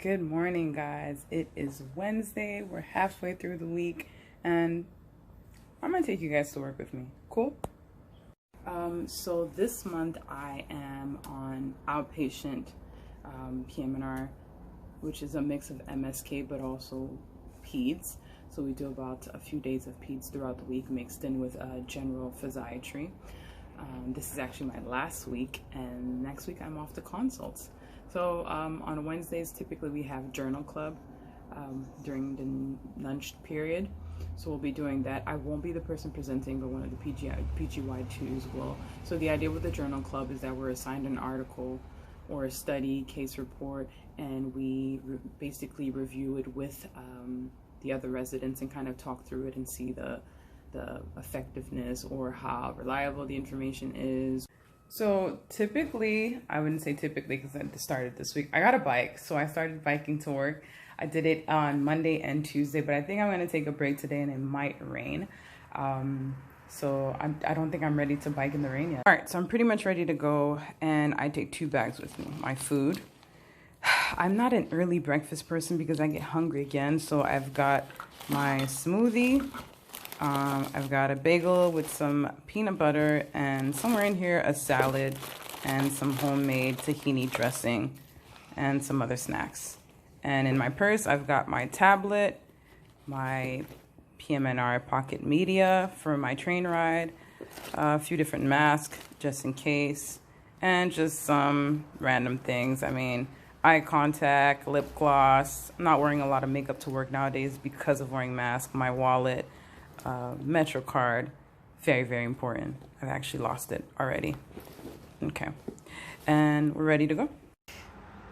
Good morning, guys. It is Wednesday. We're halfway through the week, and I'm gonna take you guys to work with me. Cool? So this month I am on Outpatient PM&R, which is a mix of MSK but also peds. So we do about a few days of peds throughout the week mixed in with general physiatry. This is actually my last week, and next week I'm off to consults. So on Wednesdays, typically we have journal club during the lunch period. So we'll be doing that. I won't be the person presenting, but one of the PGY2s will. So the idea with the journal club is that we're assigned an article or a study, case report, and we basically review it with the other residents and kind of talk through it and see the effectiveness or how reliable the information is. So typically, I wouldn't say typically because I started this week, I got a bike. So I started biking to work. I did it on Monday and Tuesday, but I think I'm going to take a break today and it might rain. So I don't think I'm ready to bike in the rain yet. All right, so I'm pretty much ready to go, and I take 2 bags with me. My food. I'm not an early breakfast person because I get hungry again. So I've got my smoothie. I've got a bagel with some peanut butter, and somewhere in here a salad and some homemade tahini dressing and some other snacks. And in my purse I've got my tablet, my PM&R pocket media for my train ride, a few different masks just in case, and just some random things. I mean, eye contact, lip gloss. I'm not wearing a lot of makeup to work nowadays because of wearing masks. My wallet, Metro card, very, very important. I've actually lost it already. Okay, and we're ready to go.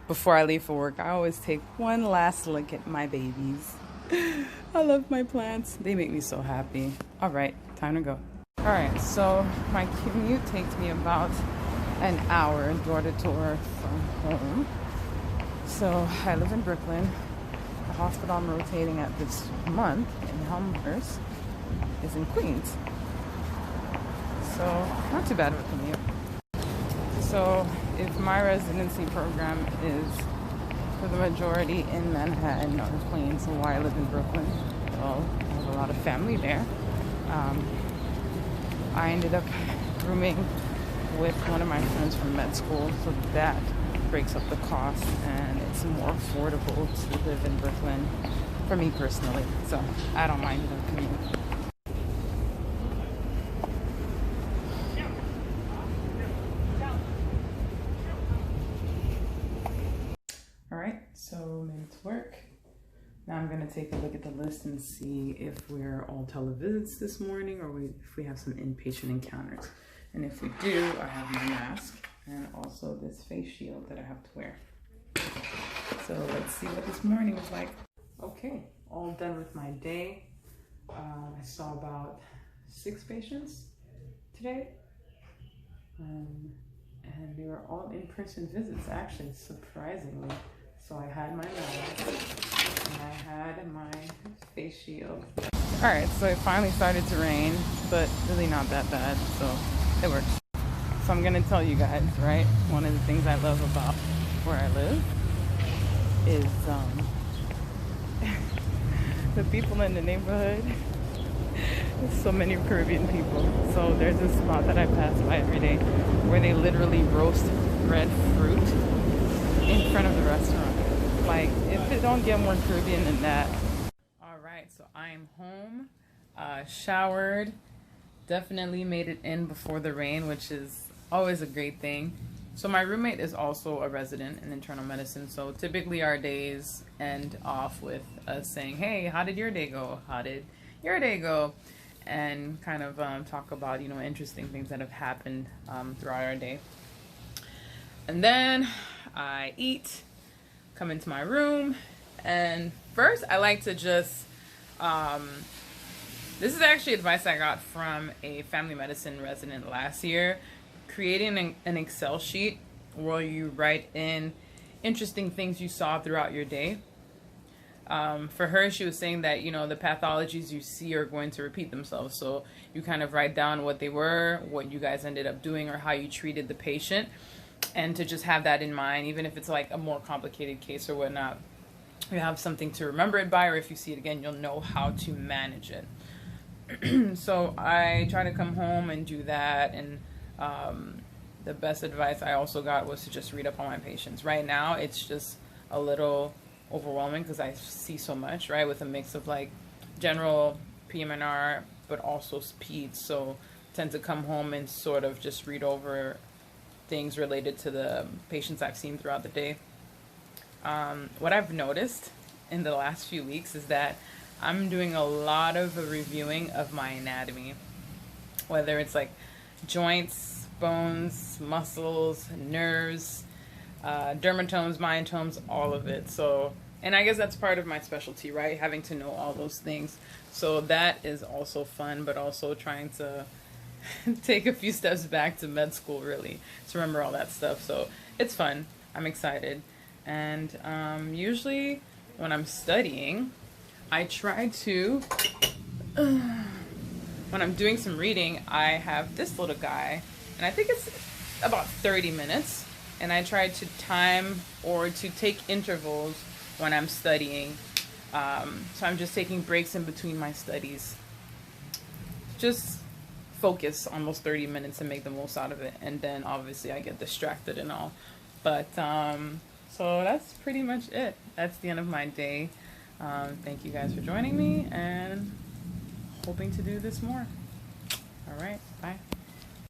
Before I leave for work, I always take one last look at my babies. I love my plants. They make me so happy. All right, time to go. All right, so my commute takes me about an hour door to door from home. So I live in Brooklyn. The hospital I'm rotating at this month in Elmhurst is in Queens. So not too bad of a commute. So if my residency program is for the majority in Manhattan or Queens, so why I live in Brooklyn, well, I have a lot of family there. I ended up rooming with one of my friends from med school, so that breaks up the cost and it's more affordable to live in Brooklyn for me personally. So I don't mind the commute. So made it to work. Now I'm going to take a look at the list and see if we're all televisits this morning or if we have some inpatient encounters. And if we do, I have my mask and also this face shield that I have to wear. So let's see what this morning was like. Okay, all done with my day. I saw about 6 patients today. And they were all in-person visits, actually, surprisingly. So I had my mask and I had my face shield. All right, so it finally started to rain, but really not that bad, so it works. So I'm gonna tell you guys, right? One of the things I love about where I live is the people in the neighborhood. There's so many Caribbean people. So there's this spot that I pass by every day where they literally roast red fruit in front of the restaurant. Like, if it don't get more Caribbean than that. All right, so I am home, showered, definitely made it in before the rain, which is always a great thing. So my roommate is also a resident in internal medicine, so typically our days end off with us saying, hey, how did your day go? How did your day go? And kind of talk about, interesting things that have happened throughout our day. And then I eat, come into my room, and first I like to just, this is actually advice I got from a family medicine resident last year, creating an Excel sheet where you write in interesting things you saw throughout your day. For her, she was saying that, the pathologies you see are going to repeat themselves. So you kind of write down what they were, what you guys ended up doing, or how you treated the patient. And to just have that in mind, even if it's like a more complicated case or whatnot. you have something to remember it by, or if you see it again, you'll know how to manage it. So I try to come home and do that, and the best advice I also got was to just read up on my patients. Right now, it's just a little overwhelming because I see so much, right, with a mix of like general PM&R, but also peds. So I tend to come home and sort of just read over things related to the patients I've seen throughout the day. What I've noticed in the last few weeks is that I'm doing a lot of reviewing of my anatomy, whether it's like joints, bones, muscles, nerves, dermatomes, myotomes, all of it. So, and I guess that's part of my specialty, right? Having to know all those things. So that is also fun, but also trying to take a few steps back to med school, really, to remember all that stuff. So it's fun. I'm excited. And usually when I'm studying, I try to, when I'm doing some reading, I have this little guy, and I think it's about 30 minutes, and I try to time or to take intervals when I'm studying. So I'm just taking breaks in between my studies. Just focus on those 30 minutes and make the most out of it, and then obviously I get distracted and all. But so that's pretty much it. That's the end of my day. Thank you guys for joining me, and hoping to do this more. All right, bye.